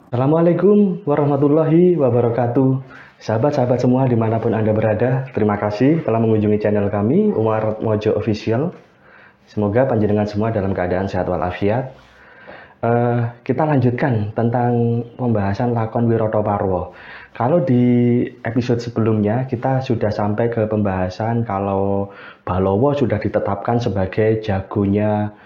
Assalamualaikum warahmatullahi wabarakatuh. Sahabat-sahabat semua dimanapun Anda berada, terima kasih telah mengunjungi channel kami, Umar Mojo Official. Semoga panjenengan semua dalam keadaan sehat walafiat. Kita lanjutkan tentang pembahasan lakon Wiroto Parwo. Kalau di episode sebelumnya kita sudah sampai ke pembahasan kalau Balowo sudah ditetapkan sebagai jagonya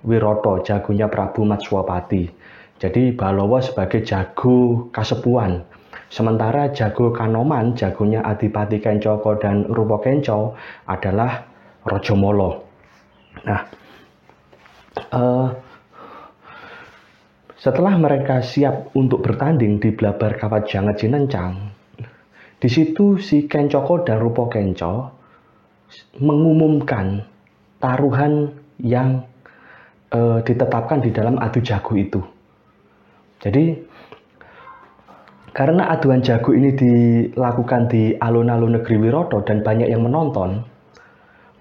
Wiroto, jagonya Prabu Matswapati. Jadi Balowo sebagai jago Kasepuhan. Sementara jago Kanoman, jagonya Adipati Kencoko dan Rupo Kenco adalah Rajamala. Nah, setelah mereka siap untuk bertanding di Blabar Kawat Jangat Cinencang, di situ si Kencoko dan Rupo Kenco mengumumkan taruhan yang ditetapkan di dalam adu jago itu. Jadi karena aduan jago ini dilakukan di alun-alun negeri Wiroto dan banyak yang menonton,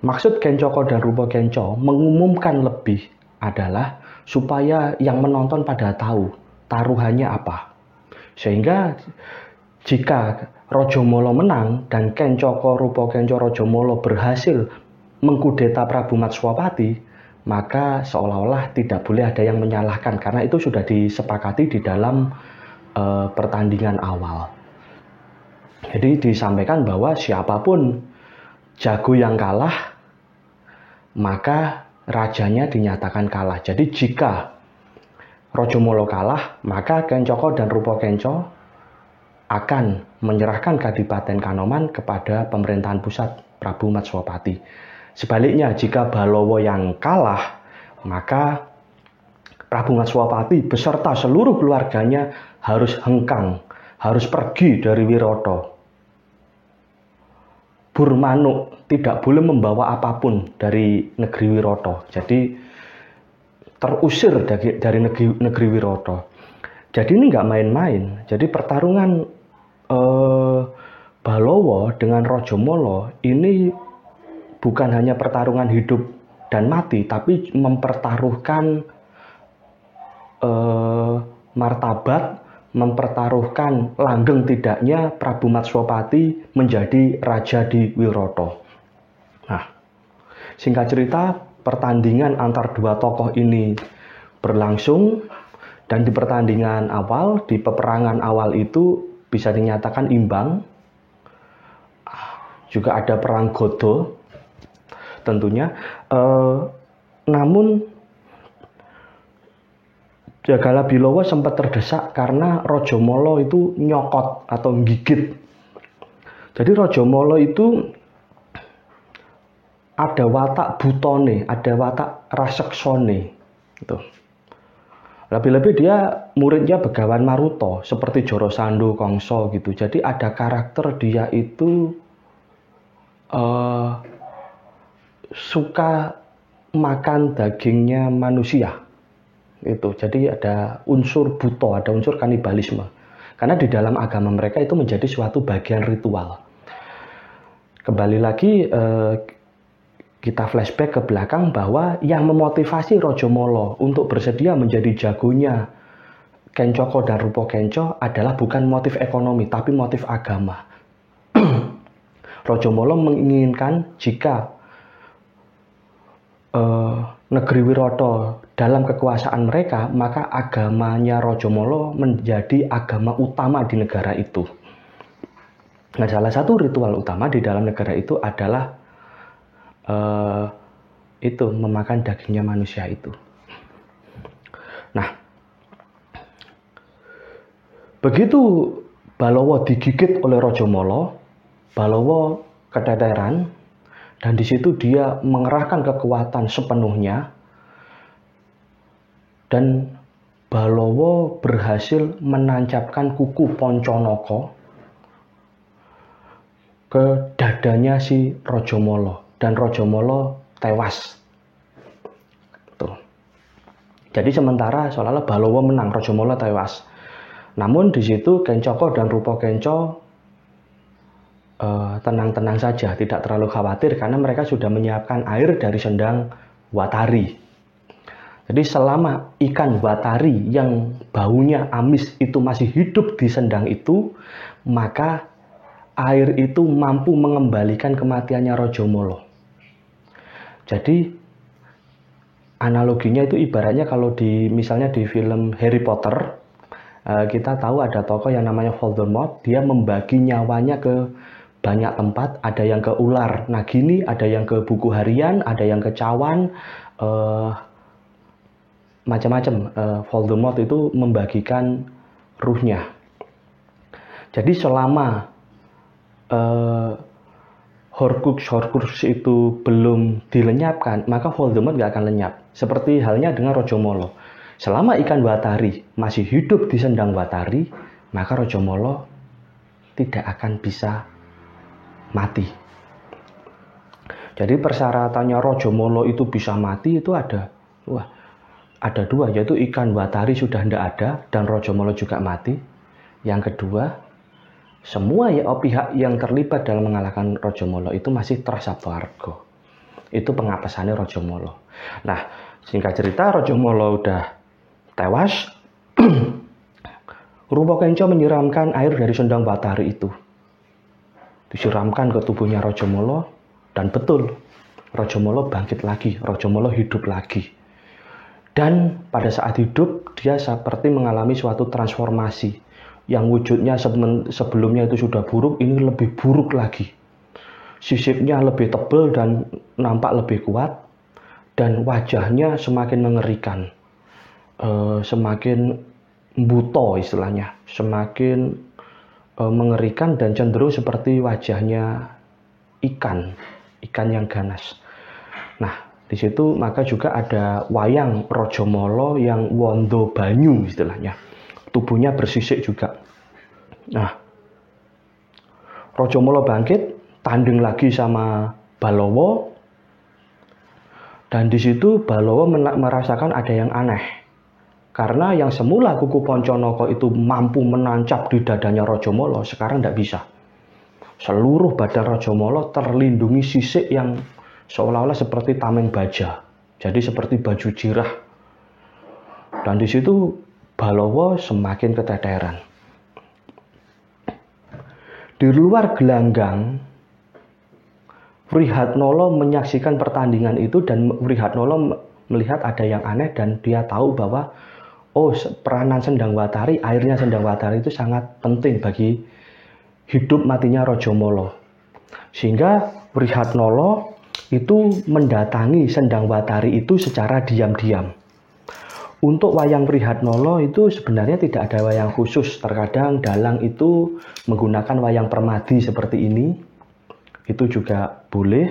maksud Kencoko dan Rupo Kenco mengumumkan lebih adalah supaya yang menonton pada tahu taruhannya apa. Sehingga jika Rajamala menang dan Kencoko, Rupo Kenco, Rajamala berhasil mengkudeta Prabu Matswapati, maka seolah-olah tidak boleh ada yang menyalahkan karena itu sudah disepakati di dalam pertandingan awal. Jadi disampaikan bahwa siapapun jago yang kalah, maka rajanya dinyatakan kalah. Jadi jika Rajamala kalah, maka Kencoko dan Rupo Kenco akan menyerahkan Kadipaten Kanoman kepada pemerintahan pusat Prabu Matswapati. Sebaliknya, jika Balowo yang kalah, maka Prabu Matswapati beserta seluruh keluarganya harus hengkang, harus pergi dari Wiroto. Burmanuk, tidak boleh membawa apapun dari negeri Wiroto. Jadi terusir dari negeri Wiroto. Jadi ini nggak main-main. Jadi pertarungan Balowo dengan Rajamala ini bukan hanya pertarungan hidup dan mati, tapi mempertaruhkan martabat, mempertaruhkan langgeng tidaknya Prabu Matswapati menjadi raja di Wiroto. Nah, singkat cerita, pertandingan antar dua tokoh ini berlangsung dan di pertandingan awal, di peperangan awal itu bisa dinyatakan imbang. Juga ada perang Godo tentunya, namun Jagala Bilowo sempat terdesak karena Rajamala itu nyokot atau gigit. Jadi Rajamala itu ada watak butone, ada watak raseksone gitu. Lebih-lebih dia muridnya Begawan Maruta seperti Jarasandha Kangsa gitu. Jadi ada karakter dia itu suka makan dagingnya manusia itu. Jadi ada unsur buto, ada unsur kanibalisme karena di dalam agama mereka itu menjadi suatu bagian ritual. Kembali lagi kita flashback ke belakang bahwa yang memotivasi Rajamala untuk bersedia menjadi jagonya Kencoko dan Rupo Kenco adalah bukan motif ekonomi tapi motif agama. Rajamala menginginkan jika negeri Wiroto dalam kekuasaan mereka, maka agamanya Rajamala menjadi agama utama di negara itu. Nah, salah satu ritual utama di dalam negara itu adalah itu memakan dagingnya manusia itu. Nah, begitu Balowo digigit oleh Rajamala, Balowo keteteran. Dan di situ dia mengerahkan kekuatan sepenuhnya dan Balowo berhasil menancapkan kuku Ponconoko ke dadanya si Rajamala dan Rajamala tewas. Tuh. Jadi sementara seolah-olah Balowo menang, Rajamala tewas. Namun di situ Kencoko dan Rupo Kenco tenang-tenang saja, tidak terlalu khawatir karena mereka sudah menyiapkan air dari sendang Watari. Jadi selama ikan watari yang baunya amis itu masih hidup di sendang itu, maka air itu mampu mengembalikan kematiannya Rajamala. Jadi analoginya itu ibaratnya kalau misalnya di film Harry Potter, kita tahu ada tokoh yang namanya Voldemort, dia membagi nyawanya ke banyak tempat, ada yang ke ular Nagini, ada yang ke buku harian, ada yang ke cawan, macam-macam. Voldemort itu membagikan ruhnya. Jadi selama Horcrux itu belum dilenyapkan, maka Voldemort nggak akan lenyap. Seperti halnya dengan Rajamala. Selama ikan watari masih hidup di sendang watari, maka Rajamala tidak akan bisa mati. Jadi persyaratannya Rajamala itu bisa mati itu ada dua, yaitu ikan watari sudah tidak ada dan Rajamala juga mati. Yang kedua, semua pihak yang terlibat dalam mengalahkan Rajamala itu masih Trasabwarga. Itu pengapesannya Rajamala. Nah, singkat cerita Rajamala udah tewas. Rupakenca menyiramkan air dari sendang watari itu. Disiramkan ke tubuhnya Rajamala dan betul Rajamala bangkit lagi, Rajamala hidup lagi. Dan pada saat hidup, dia seperti mengalami suatu transformasi. Yang wujudnya sebelumnya itu sudah buruk, ini lebih buruk lagi. Sisipnya lebih tebal dan nampak lebih kuat. Dan wajahnya semakin mengerikan. Semakin buto istilahnya. Semakin mengerikan dan cenderung seperti wajahnya ikan yang ganas. Nah, di situ maka juga ada wayang Rajamala yang wondo banyu istilahnya. Tubuhnya bersisik juga. Nah, Rajamala bangkit, tanding lagi sama Balawa. Dan di situ Balawa merasakan ada yang aneh. Karena yang semula kuku Pancanaka itu mampu menancap di dadanya Rajamala, sekarang tidak bisa. Seluruh badan Rajamala terlindungi sisik yang seolah-olah seperti tameng baja, jadi seperti baju jirah. Dan di situ Balawa semakin keteteran. Di luar gelanggang, Wrihatnala menyaksikan pertandingan itu dan Wrihatnala melihat ada yang aneh dan dia tahu bahwa peranan sendang watari, airnya sendang watari itu sangat penting bagi hidup matinya Rajamala. Sehingga Wrihatnala itu mendatangi sendang watari itu secara diam-diam. Untuk wayang Wrihatnala itu sebenarnya tidak ada wayang khusus. Terkadang dalang itu menggunakan wayang permadi seperti ini. Itu juga boleh.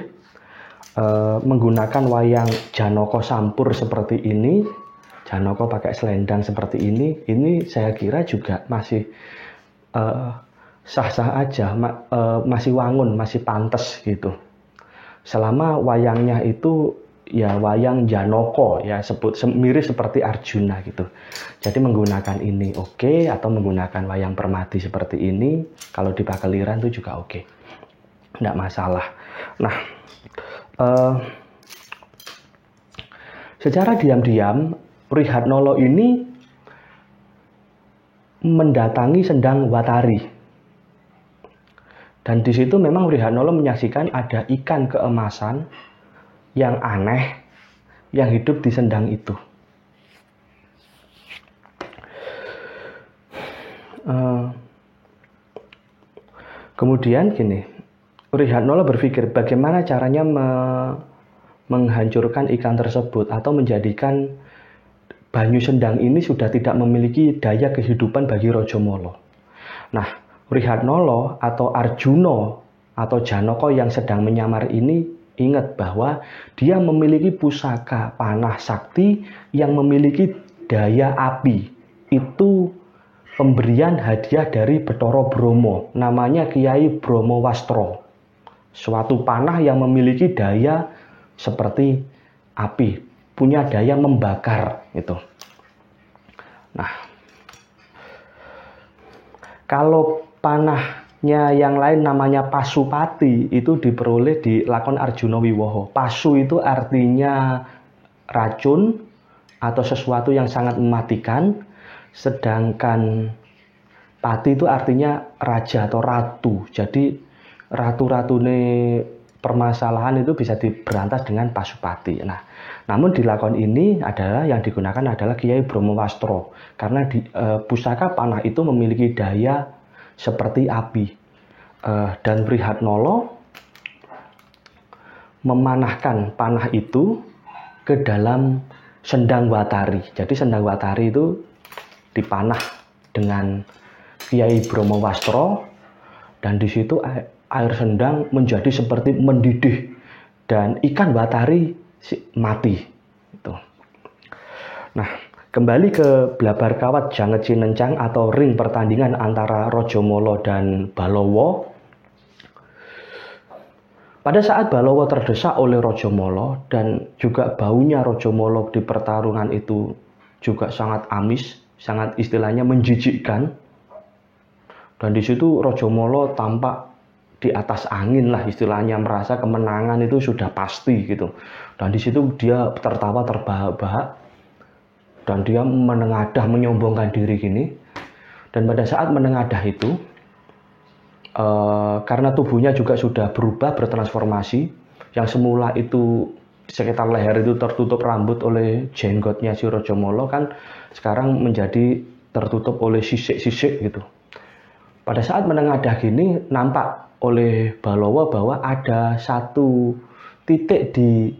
Menggunakan wayang Janaka Sampur seperti ini. Janaka pakai selendang seperti ini. Ini saya kira juga masih sah-sah aja. Masih wangun, masih pantas gitu. Selama wayangnya itu ya wayang Janaka, ya mirip seperti Arjuna gitu. Jadi menggunakan ini oke, atau menggunakan wayang permadi seperti ini kalau di Pakeliran itu juga oke. Tidak masalah. Nah, secara diam-diam Wrihatnala ini mendatangi sendang watari. Dan di situ memang Wrihatnala menyaksikan ada ikan keemasan yang aneh yang hidup di sendang itu. Kemudian gini, Wrihatnala berpikir bagaimana caranya menghancurkan ikan tersebut atau menjadikan banyu sendang ini sudah tidak memiliki daya kehidupan bagi Rajamala. Nah, Wrihatnala atau Arjuna atau Janaka yang sedang menyamar ini ingat bahwa dia memiliki pusaka panah sakti yang memiliki daya api. Itu pemberian hadiah dari Bathara Brahma, namanya Kiai Brahmawastra. Suatu panah yang memiliki daya seperti api, punya daya membakar itu. Nah, kalau panahnya yang lain namanya Pasupati itu diperoleh di lakon Arjuna Wiwaha. Pasu itu artinya racun atau sesuatu yang sangat mematikan, sedangkan pati itu artinya raja atau ratu. Jadi ratu-ratune permasalahan itu bisa diberantas dengan Pasupati. Nah, namun di lakon ini adalah yang digunakan adalah Kiai Brahmawastra karena pusaka panah itu memiliki daya seperti api. Dan Wrihatnala memanahkan panah itu ke dalam sendang watari. Jadi sendang watari itu dipanah dengan Kiai Brahmawastra dan di situ air sendang menjadi seperti mendidih dan ikan watari mati. Itu. Nah, kembali ke Blabar Kawat Janget Cinencang atau ring pertandingan antara Rajamala dan Balawa. Pada saat Balawa terdesak oleh Rajamala dan juga baunya Rajamala di pertarungan itu juga sangat amis, sangat istilahnya menjijikkan. Dan di situ Rajamala tampak di atas angin lah istilahnya, merasa kemenangan itu sudah pasti gitu. Dan di situ dia tertawa terbahak-bahak dan dia menengadah menyombongkan diri gini. Dan pada saat menengadah itu karena tubuhnya juga sudah berubah, bertransformasi, yang semula itu sekitar leher itu tertutup rambut oleh jenggotnya si Rajamala kan sekarang menjadi tertutup oleh sisik-sisik gitu. Pada saat menengadah gini nampak oleh Balawa bahwa ada satu titik di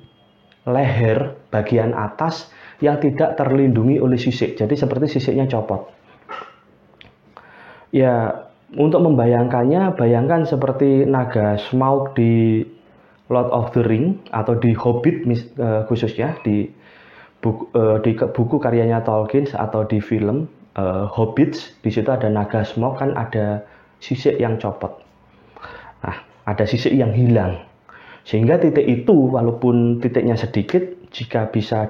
leher bagian atas yang tidak terlindungi oleh sisik. Jadi seperti sisiknya copot. Ya, untuk membayangkannya, bayangkan seperti naga Smaug di Lord of the Ring atau di Hobbit khususnya di buku karyanya Tolkien atau di film Hobbits. Di situ ada naga Smaug kan ada sisik yang copot. Nah, ada sisik yang hilang. Sehingga titik itu walaupun titiknya sedikit, jika bisa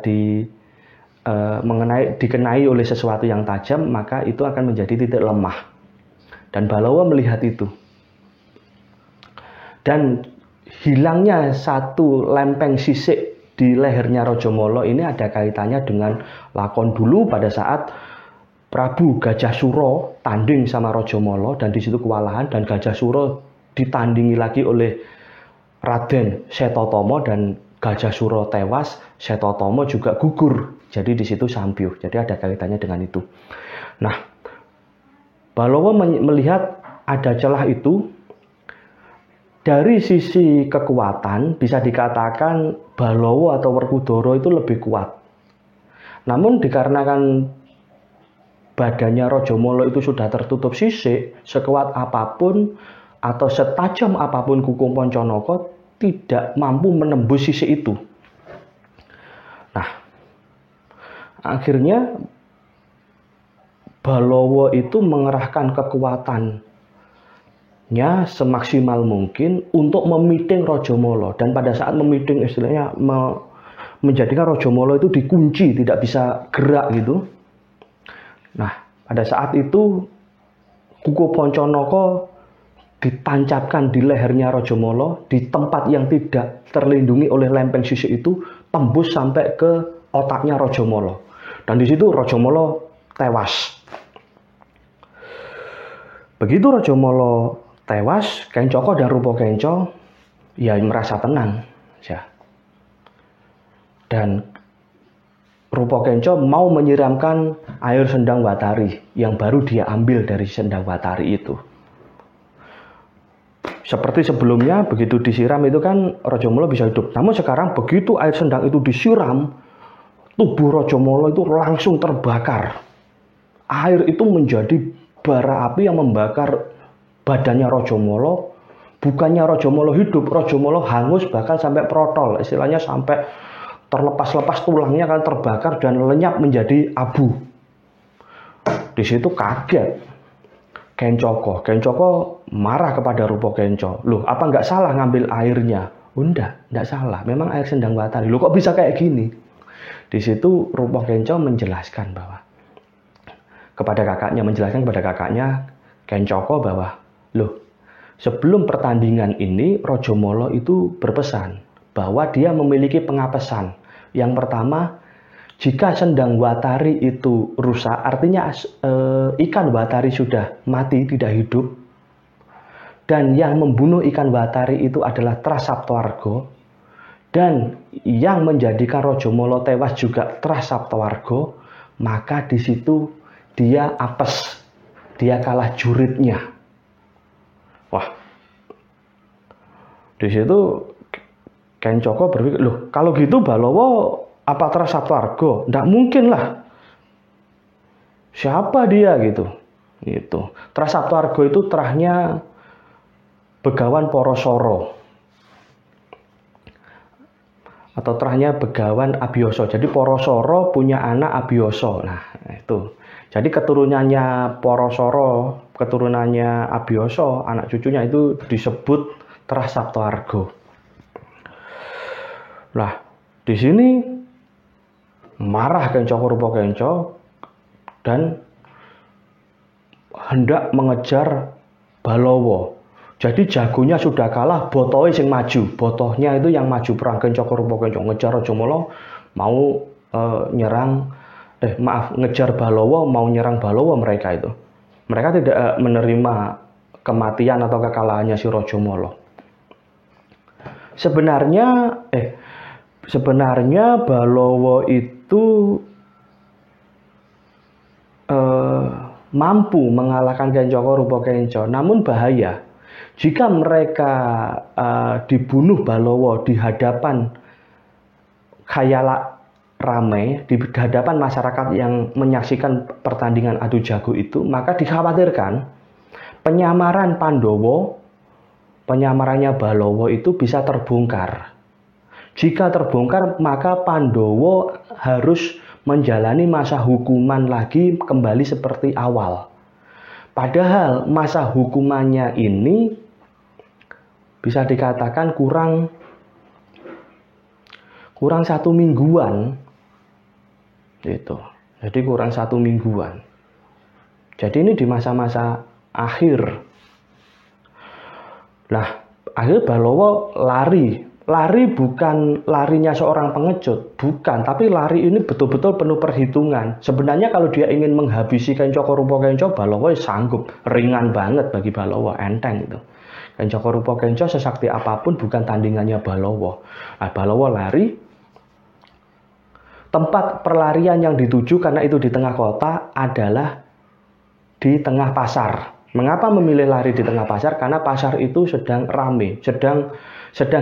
dikenai oleh sesuatu yang tajam, maka itu akan menjadi titik lemah. Dan Balawa melihat itu. Dan hilangnya satu lempeng sisik di lehernya Rajamala ini ada kaitannya dengan lakon dulu pada saat Prabu Gajah Suro tanding sama Rajamala dan di situ kewalahan dan Gajah Suro ditandingi lagi oleh Raden Setotama dan Gajah Suro tewas, Setotama juga gugur. Jadi di situ sambyuh. Jadi ada kaitannya dengan itu. Nah, Balawa melihat ada celah itu. Dari sisi kekuatan bisa dikatakan Balawa atau Werkudara itu lebih kuat. Namun dikarenakan badannya Rajamala itu sudah tertutup sisik, sekuat apapun atau setajam apapun kuku Pancanaka tidak mampu menembus sisik itu. Nah, akhirnya Balawa itu mengerahkan kekuatannya semaksimal mungkin untuk memiting Rajamala, dan pada saat memiting istilahnya menjadikan Rajamala itu dikunci, tidak bisa gerak gitu. Nah, pada saat itu kuku Pancanaka ditancapkan di lehernya Rajamala di tempat yang tidak terlindungi oleh lempeng sisik itu, tembus sampai ke otaknya Rajamala. Dan di situ Rajamala tewas. Begitu Rajamala tewas, Kencaka dan Rupakenca ya merasa tenang ya. Dan Rupakenca mau menyiramkan air sendang watari yang baru dia ambil dari sendang watari itu. Seperti sebelumnya, begitu disiram itu kan Rajamala bisa hidup. Namun sekarang begitu air sendang itu disiram, tubuh Rajamala itu langsung terbakar. Air itu menjadi bara api yang membakar badannya Rajamala. Bukannya Rajamala hidup, Rajamala hangus bahkan sampai protol, istilahnya sampai terlepas-lepas tulangnya kan terbakar dan lenyap menjadi abu. Di situ kaget Kencaka marah kepada Rupakenca. Loh, apa nggak salah ngambil airnya? Oh, enggak salah. Memang air sendang watari. Loh, kok bisa kayak gini? Di situ Rupakenca menjelaskan kepada kakaknya Kencaka bahwa, loh, sebelum pertandingan ini Rajamala itu berpesan bahwa dia memiliki pengapesan. Yang pertama, Jika sendang watari itu rusak, artinya ikan watari sudah mati, tidak hidup, dan yang membunuh ikan watari itu adalah Trasaptawarga, dan yang menjadikan Rajamala tewas juga Trasaptawarga, maka di situ dia apes, dia kalah juritnya. Wah, di situ Kencaka berpikir, loh kalau gitu Balawa apa Trasaptawarga? Nggak mungkin lah. Siapa dia gitu? Gitu. Trasaptawarga itu terahnya Begawan Parasara. Atau terahnya Begawan Abiyasa. Jadi Parasara punya anak Abiyasa. Nah, itu. Jadi keturunannya Parasara, keturunannya Abiyasa, anak cucunya itu disebut Trasaptawarga. Nah, di sini marah Kencaka Rupakenca dan hendak mengejar Balawa. Jadi jagonya sudah kalah, botohe sing maju. Botohnya itu yang maju perang. Kencaka Rupakenca ngejar Rajamala mau ngejar Balawa, mau nyerang Balawa mereka itu. Mereka tidak menerima kematian atau kekalahannya si Rajamala. Sebenarnya Balawa itu mampu mengalahkan Kencaka Rupakenca, namun bahaya jika mereka dibunuh Balawa di hadapan khayala ramai, di hadapan masyarakat yang menyaksikan pertandingan adu jago itu, maka dikhawatirkan penyamaran Pandhawa, penyamarannya Balawa itu bisa terbongkar. Jika terbongkar, maka Pandhawa harus menjalani masa hukuman lagi kembali seperti awal. Padahal masa hukumannya ini bisa dikatakan kurang 1 mingguan. Gitu. Jadi kurang 1 mingguan. Jadi ini di masa-masa akhir. Nah, akhirnya Balawa lari bukan larinya seorang pengecut, bukan, tapi lari ini betul-betul penuh perhitungan. Sebenarnya kalau dia ingin menghabisi Kencaka Rupakenca, Balawa sanggup, ringan banget bagi Balawa, enteng itu. Kencaka Rupakenca sesakti apapun bukan tandingannya Balawa. Nah, Balawa lari, tempat perlarian yang dituju karena itu di tengah kota adalah di tengah pasar. Mengapa memilih lari di tengah pasar? Karena pasar itu sedang ramai, sedang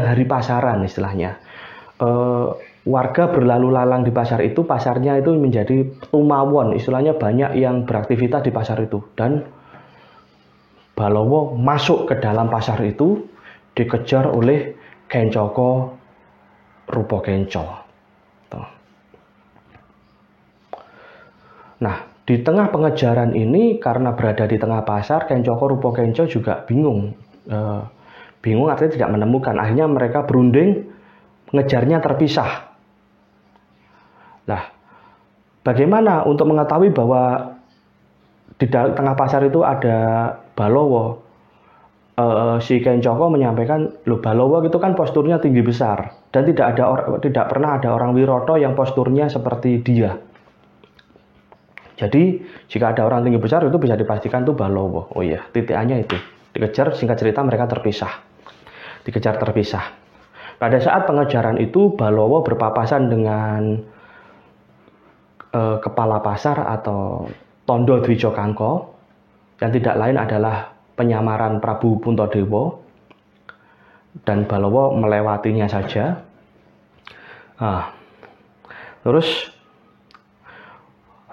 hari pasaran istilahnya. Warga berlalu lalang di pasar itu, pasarnya itu menjadi tumawon, istilahnya banyak yang beraktivitas di pasar itu. Dan Balawa masuk ke dalam pasar itu, dikejar oleh Kencaka Rupakenca. Nah, di tengah pengejaran ini, karena berada di tengah pasar, Kencaka Rupakenca juga bingung. Bingung artinya tidak menemukan. Akhirnya mereka berunding, ngejarnya terpisah. Nah, bagaimana untuk mengetahui bahwa di tengah pasar itu ada Balawa? Si Kencaka menyampaikan, loh Balawa itu kan posturnya tinggi besar dan tidak pernah ada orang Wirata yang posturnya seperti dia. Jadi jika ada orang tinggi besar itu bisa dipastikan itu Balawa. Oh iya, titikannya itu. Dikejar, singkat cerita mereka terpisah. Dikejar terpisah. Pada saat pengejaran itu Balawa berpapasan dengan kepala pasar atau Tondo Dwijakangka yang tidak lain adalah penyamaran Prabu Puntadewa, dan Balawa melewatinya saja. Terus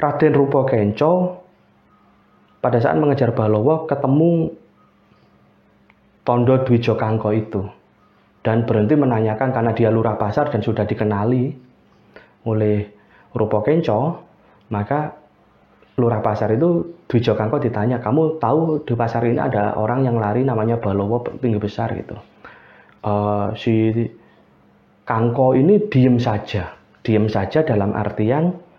Raden Rupakenca pada saat mengejar Balawa ketemu Tondo Dwijakangka itu dan berhenti menanyakan karena dia lurah pasar dan sudah dikenali oleh Rupakenca. Maka lurah pasar itu Dwijakangka ditanya, kamu tahu di pasar ini ada orang yang lari namanya Balawa tinggi besar gitu. Si Kangko ini diem saja dalam artian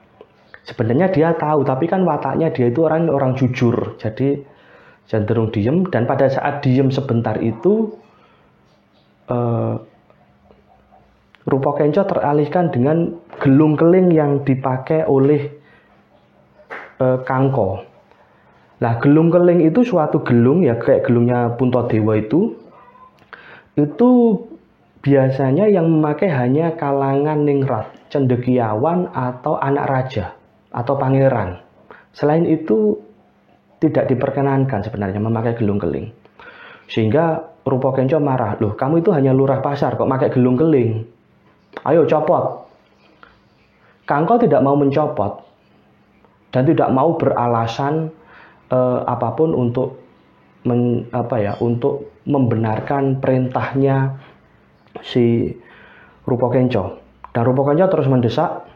sebenarnya dia tahu, tapi kan wataknya dia itu orang jujur, jadi cenderung diem. Dan pada saat diem sebentar itu Rupa Kenco teralihkan dengan gelung keling yang dipakai oleh Kangko. Nah, gelung keling itu suatu gelung ya kayak gelungnya Puntadewa itu biasanya yang memakai hanya kalangan ningrat, cendekiawan atau anak raja atau pangeran. Selain itu tidak diperkenankan sebenarnya memakai gelung keling. Sehingga Rupa Kenco marah, loh kamu itu hanya lurah pasar kok pakai gelung keling. Ayo copot. Kangko tidak mau mencopot dan tidak mau beralasan apapun untuk untuk membenarkan perintahnya si Rupa Kenco. Dan Rupa Kenco terus mendesak,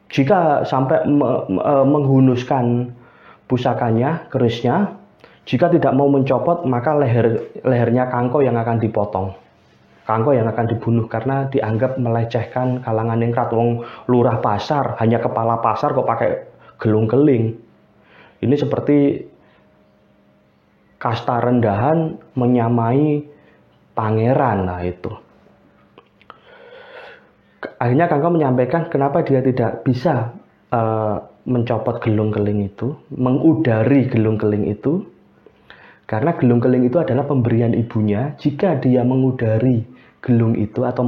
jika sampai menghunuskan pusakanya, kerisnya, jika tidak mau mencopot maka lehernya Kangko yang akan dipotong. Kangko yang akan dibunuh karena dianggap melecehkan kalangan ningrat. Wong lurah pasar, hanya kepala pasar kok pakai gelung keling. Ini seperti kasta rendahan menyamai pangeran. Nah itu. Akhirnya Kangko menyampaikan kenapa dia tidak bisa mencopot gelung keling itu, mengudari gelung keling itu. Karena gelung keling itu adalah pemberian ibunya. Jika dia mengudari gelung itu atau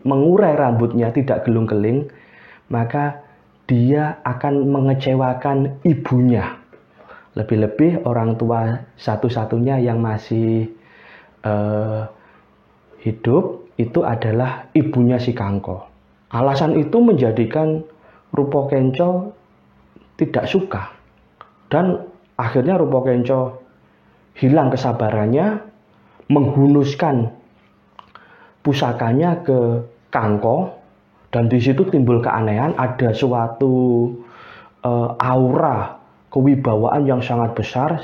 mengurai rambutnya tidak gelung keling, maka dia akan mengecewakan ibunya. Lebih-lebih orang tua satu-satunya yang masih hidup itu adalah ibunya si Kangko. Alasan itu menjadikan Rupa Kenco tidak suka. Dan akhirnya Rupa Kenco hilang kesabarannya, menghunuskan pusakanya ke Kangko, dan di situ timbul keanehan, ada suatu aura kewibawaan yang sangat besar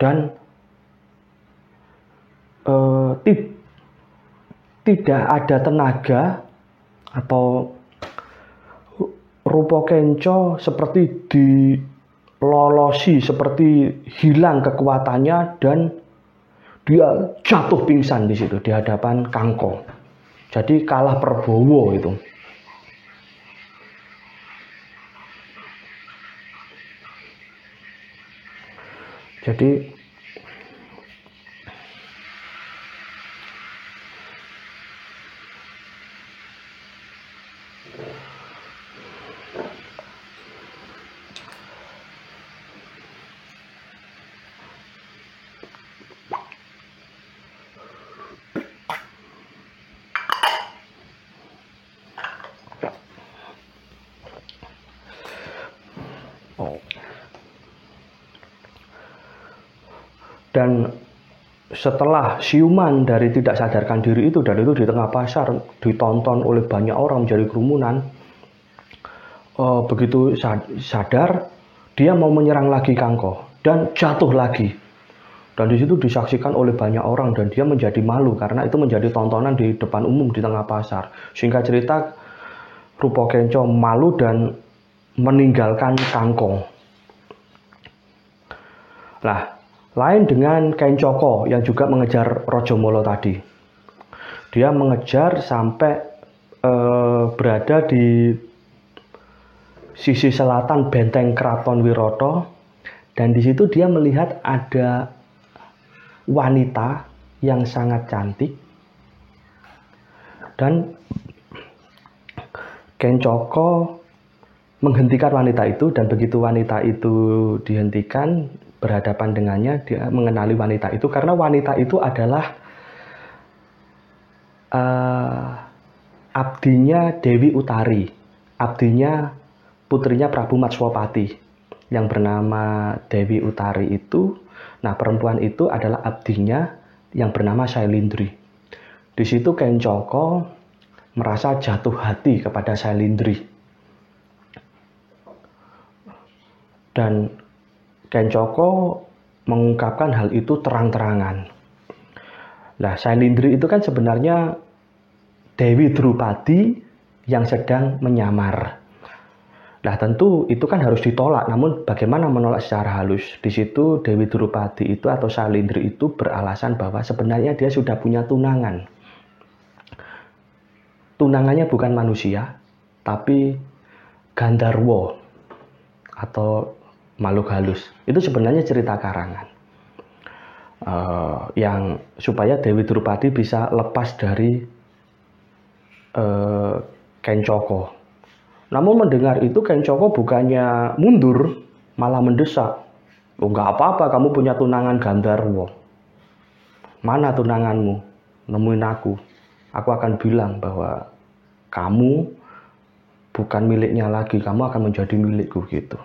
dan tidak ada tenaga atau Rupa Kenco seperti dilolosi, seperti hilang kekuatannya dan dia jatuh pingsan di situ di hadapan Kangko. Jadi kalah Prabowo itu. Jadi dan setelah siuman dari tidak sadarkan diri itu, dan itu di tengah pasar ditonton oleh banyak orang menjadi kerumunan, begitu sadar dia mau menyerang lagi Kangko dan jatuh lagi, dan di situ disaksikan oleh banyak orang dan dia menjadi malu karena itu menjadi tontonan di depan umum di tengah pasar. Singkat cerita, Rupa Kenco malu dan meninggalkan Kangko. Nah, lain dengan Kencoko yang juga mengejar Rajamala tadi. Dia mengejar sampai berada di sisi selatan benteng Keraton Wirata, dan di situ dia melihat ada wanita yang sangat cantik, dan Kencoko menghentikan wanita itu, dan begitu wanita itu dihentikan berhadapan dengannya, dia mengenali wanita itu karena wanita itu adalah abdinya Dewi Utari, abdinya putrinya Prabu Matswapati yang bernama Dewi Utari itu. Nah, perempuan itu adalah abdinya yang bernama Sailindri. Di situ Kencoko merasa jatuh hati kepada Sailindri, dan Kencoko mengungkapkan hal itu terang-terangan. Nah, Sailindri itu kan sebenarnya Dewi Drupadi yang sedang menyamar. Nah, tentu itu kan harus ditolak. Namun bagaimana menolak secara halus? Di situ Dewi Drupadi itu atau Sailindri itu beralasan bahwa sebenarnya dia sudah punya tunangan. tunangannya bukan manusia, tapi Gandharwa atau makhluk halus. Itu sebenarnya cerita karangan. Yang supaya Dewi Drupadi bisa lepas dari Kencoko. Namun mendengar itu Kencoko bukannya mundur, malah mendesak. Oh, nggak apa-apa, kamu punya tunangan Gandharwa. Mana tunanganmu? Nemuin aku. Aku akan bilang bahwa kamu bukan miliknya lagi, kamu akan menjadi milikku gitu.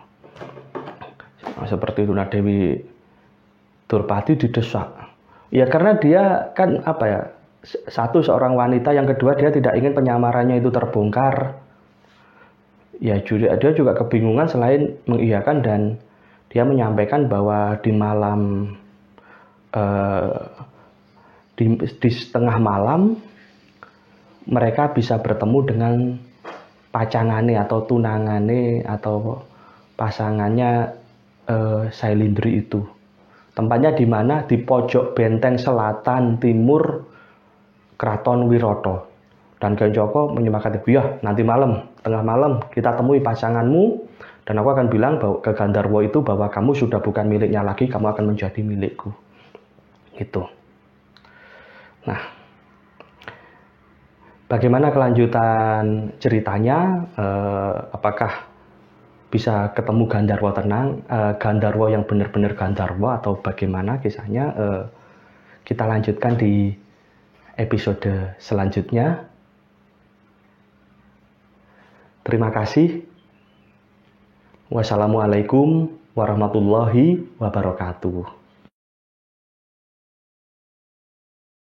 Nah, seperti itu, Dewi Drupadi didesak. Ya karena dia kan satu seorang wanita, yang kedua dia tidak ingin penyamarannya itu terbongkar. Ya dia juga kebingungan selain mengiyakan, dan dia menyampaikan bahwa di malam di setengah malam mereka bisa bertemu dengan pacangane atau tunangane atau pasangannya Sailendri itu. Tempatnya di mana? Di pojok benteng selatan timur Keraton Wiroto. Dan Kencoko menyepakati, ya nanti malam, tengah malam kita temui pasanganmu, dan aku akan bilang bahwa ke Gandharwa itu bahwa kamu sudah bukan miliknya lagi, kamu akan menjadi milikku. Gitu. Nah, bagaimana kelanjutan ceritanya? Apakah bisa ketemu Gandharwa Gandharwa yang benar-benar Gandharwa, atau bagaimana kisahnya? Kita lanjutkan di episode selanjutnya. Terima kasih. Wassalamualaikum warahmatullahi wabarakatuh.